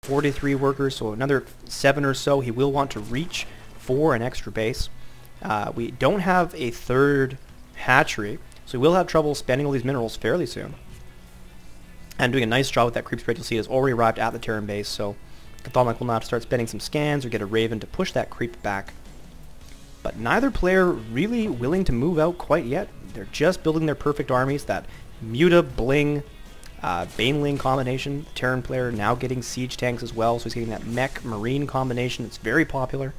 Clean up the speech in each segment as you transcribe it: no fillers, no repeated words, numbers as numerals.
43 workers, so another 7 or so. He will want to reach for an extra base. We don't have a third hatchery, so we will have trouble spending all these minerals fairly soon. And doing a nice job with that creep spread. You'll see it has already arrived at the Terran base, so CauthonLuck will now have to start spending some scans or get a Raven to push that creep back. But neither player really willing to move out quite yet. They're just building their perfect armies. That Muta, Bling, Baneling combination. Terran player now getting siege tanks as well, so he's getting that mech marine combination. It's very popular.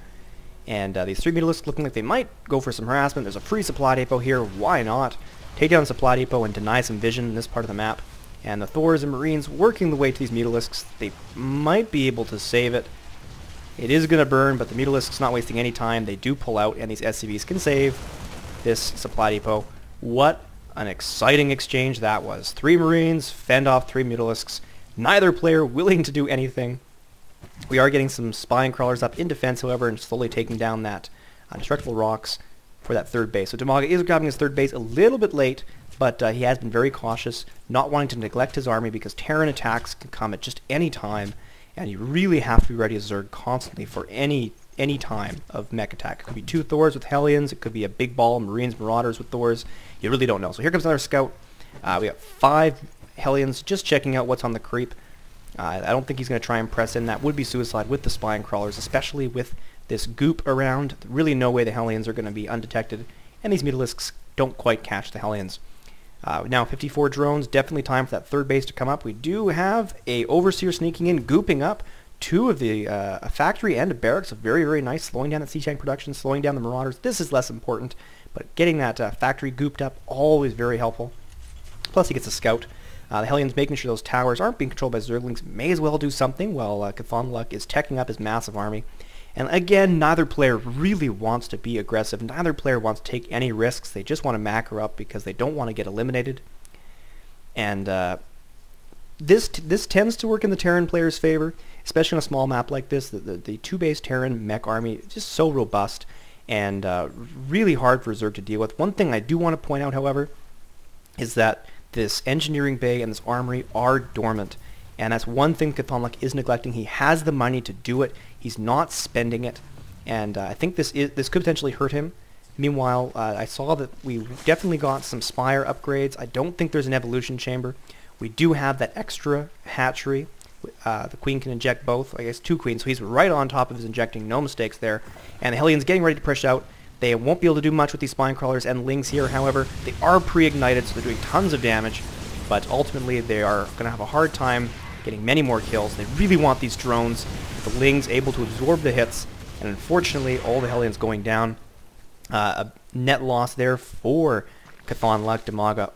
And these 3 Mutalisks looking like they might go for some harassment. There's a free supply depot here. Why not? Take down the supply depot and deny some vision in this part of the map. And the Thors and Marines working the way to these Mutalisks. They might be able to save it. It is going to burn, but the Mutalisks not wasting any time. They do pull out, and these SCVs can save this supply depot. What an exciting exchange that was. 3 Marines fend off 3 Mutalisks. Neither player willing to do anything. We are getting some spine crawlers up in defense, however, and slowly taking down that destructible rocks for that third base. So Dimaga is grabbing his third base a little bit late, but he has been very cautious, not wanting to neglect his army because Terran attacks can come at just any time, and you really have to be ready as Zerg constantly for any time of mech attack. It could be 2 Thors with Hellions, it could be a big ball of Marines, Marauders with Thors. You really don't know. So here comes another scout. We got 5 Hellions just checking out what's on the creep. I don't think he's going to try and press in. That would be suicide with the spine crawlers, especially with this goop around. Really no way the Hellions are going to be undetected, and these Mutalisks don't quite catch the Hellions. Now 54 drones, definitely time for that third base to come up. We do have a Overseer sneaking in, gooping up 2 of the a factory and a barracks. So very, very nice, slowing down that siege tank production, slowing down the Marauders. This is less important, but getting that factory gooped up, always very helpful. Plus he gets a scout. The Hellions making sure those towers aren't being controlled by Zerglings may as well do something while CauthonLuck is teching up his massive army. And again, neither player really wants to be aggressive. Neither player wants to take any risks. They just want to macro up because they don't want to get eliminated. And this tends to work in the Terran player's favor, especially on a small map like this. The 2-base Terran mech army is just so robust and really hard for Zerg to deal with. One thing I do want to point out, however, is that this engineering bay and this armory are dormant. And that's one thing CauthonLuck is neglecting. He has the money to do it. He's not spending it. And I think this could potentially hurt him. Meanwhile, I saw that we definitely got some Spire upgrades. I don't think there's an evolution chamber. We do have that extra hatchery. The queen can inject both. I guess 2 queens. So he's right on top of his injecting. No mistakes there. And the Hellions getting ready to push out. They won't be able to do much with these spine crawlers and lings here. However, they are pre-ignited, so they're doing tons of damage. But ultimately, they are going to have a hard time getting many more kills. They really want these drones. The lings able to absorb the hits. And unfortunately, all the Hellions going down. A net loss there for CauthonLuck. Dimaga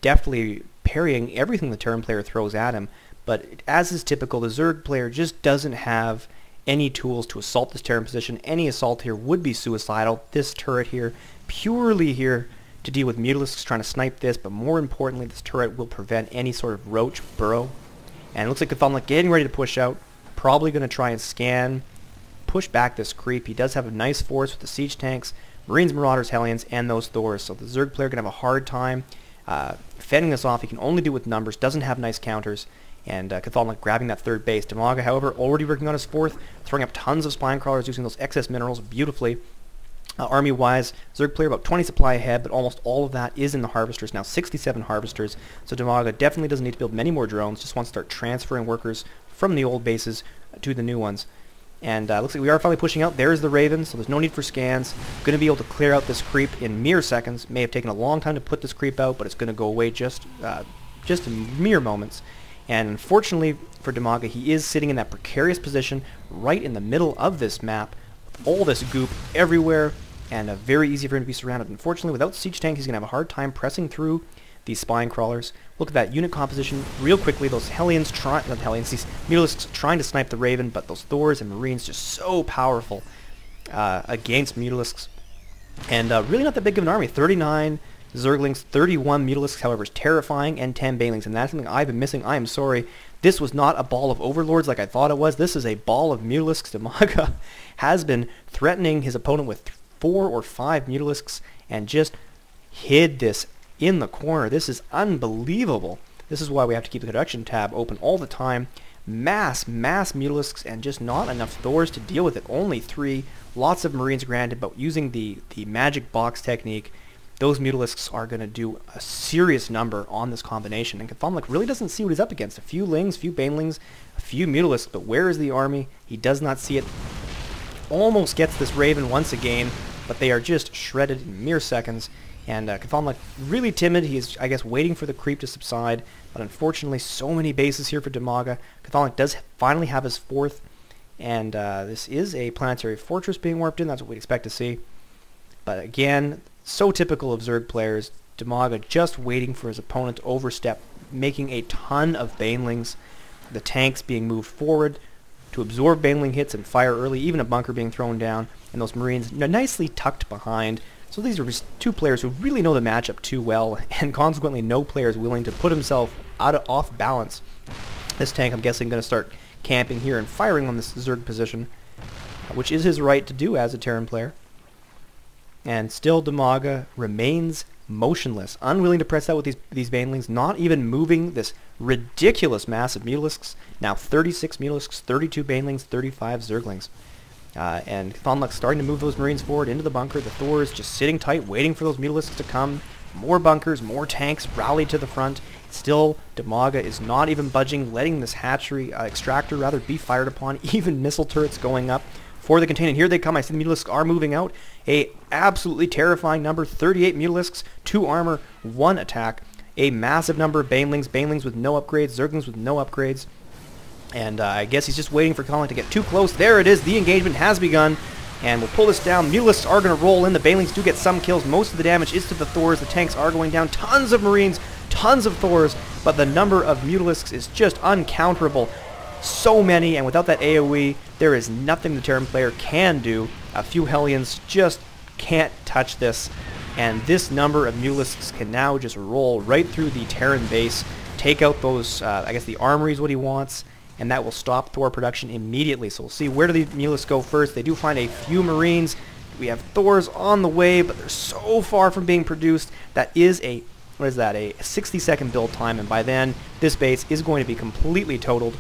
definitely parrying everything the Terran player throws at him. But as is typical, the Zerg player just doesn't have any tools to assault this Terran position. Any assault here would be suicidal. This turret here, purely here to deal with Mutalisks trying to snipe this, but more importantly, this turret will prevent any sort of roach burrow. And it looks like CauthonLuck getting ready to push out, probably going to try and scan, push back this creep. He does have a nice force with the siege tanks, Marines, Marauders, Hellions, and those Thors. So the Zerg player going to have a hard time fending this off. He can only do it with numbers, doesn't have nice counters. And CauthonLuck grabbing that third base. Dimaga, however, already working on his 4th, throwing up tons of spine crawlers, using those excess minerals beautifully. Army-wise, Zerg player about 20 supply ahead, but almost all of that is in the harvesters. Now 67 harvesters, so Dimaga definitely doesn't need to build many more drones, just wants to start transferring workers from the old bases to the new ones. And looks like we are finally pushing out. There's the Raven, so there's no need for scans. Going to be able to clear out this creep in mere seconds. May have taken a long time to put this creep out, but it's going to go away just in mere moments. And unfortunately for Dimaga, he is sitting in that precarious position right in the middle of this map. All this goop everywhere, and very easy for him to be surrounded. Unfortunately, without Siege Tank, he's going to have a hard time pressing through these spine crawlers. Look at that unit composition real quickly. Those Hellions, these Mutalisks trying to snipe the Raven, but those Thors and Marines just so powerful against Mutalisks. And really not that big of an army. 39 Zerglings, 31 Mutalisks, however, is terrifying, and 10 Banelings. And that's something I've been missing. I am sorry. This was not a ball of Overlords like I thought it was. This is a ball of Mutalisks. Dimaga has been threatening his opponent with 4 or 5 Mutalisks and just hid this in the corner. This is unbelievable. This is why we have to keep the production tab open all the time. mass Mutalisks and just not enough Thors to deal with it. Only 3. Lots of Marines granted, but using the magic box technique, those Mutalisks are going to do a serious number on this combination. And CauthonLuck really doesn't see what he's up against. A few Lings, a few Banelings, a few Mutalisks, but where is the army? He does not see it. Almost gets this Raven once again, but they are just shredded in mere seconds. And CauthonLuck really timid. He's, I guess, waiting for the creep to subside. But unfortunately, so many bases here for Dimaga. CauthonLuck does finally have his 4th. And this is a planetary fortress being warped in. That's what we'd expect to see. But again, so typical of Zerg players. Dimaga just waiting for his opponent to overstep, making a ton of Banelings. The tanks being moved forward to absorb Baneling hits and fire early. Even a bunker being thrown down. And those Marines nicely tucked behind. So these are just 2 players who really know the matchup too well, and consequently no player is willing to put himself off balance. This tank, I'm guessing, going to start camping here and firing on this Zerg position, which is his right to do as a Terran player. And still Dimaga remains motionless, unwilling to press out with these Banelings, not even moving this ridiculous mass of Mutalisks. Now 36 Mutalisks, 32 Banelings, 35 Zerglings. And CauthonLuck starting to move those Marines forward into the bunker. The Thors just sitting tight, waiting for those Mutalisks to come. More bunkers, more tanks rally to the front. Still, Dimaga is not even budging, letting this hatchery, extractor rather, be fired upon. Even missile turrets going up for the containment. Here they come. I see the Mutalisks are moving out. A absolutely terrifying number, 38 Mutalisks, 2 armor, 1 attack. A massive number of Banelings, Banelings with no upgrades, Zerglings with no upgrades. And I guess he's just waiting for CauthonLuck to get too close. There it is. The engagement has begun. And we'll pull this down. Mutalisks are going to roll in. The Banelings do get some kills. Most of the damage is to the Thors. The tanks are going down. Tons of Marines, tons of Thors. But the number of Mutalisks is just uncounterable. So many. And without that AoE, there is nothing the Terran player can do. A few Hellions just can't touch this. And this number of Mutalisks can now just roll right through the Terran base. Take out those, I guess the armory is what he wants. And that will stop Thor production immediately. So we'll see, where do the Mutalisks go first? They do find a few Marines. We have Thors on the way, but they're so far from being produced. That is a, what is that, a 60-second build time, and by then, this base is going to be completely totaled.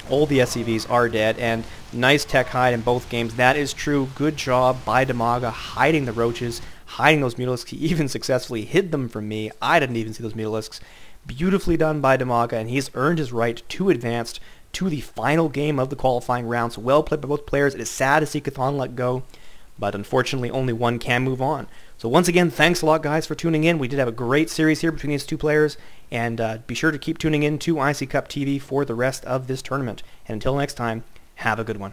All the SCVs are dead, and nice tech hide in both games. That is true. Good job by Dimaga hiding the roaches, hiding those Mutalisks. He even successfully hid them from me. I didn't even see those Mutalisks. Beautifully done by Dimaga, and he's earned his right to advance to the final game of the qualifying round. So well played by both players. It is sad to see CauthonLuck go, but unfortunately only one can move on. So once again, thanks a lot, guys, for tuning in. We did have a great series here between these 2 players, and be sure to keep tuning in to IC Cup TV for the rest of this tournament. And until next time, have a good one.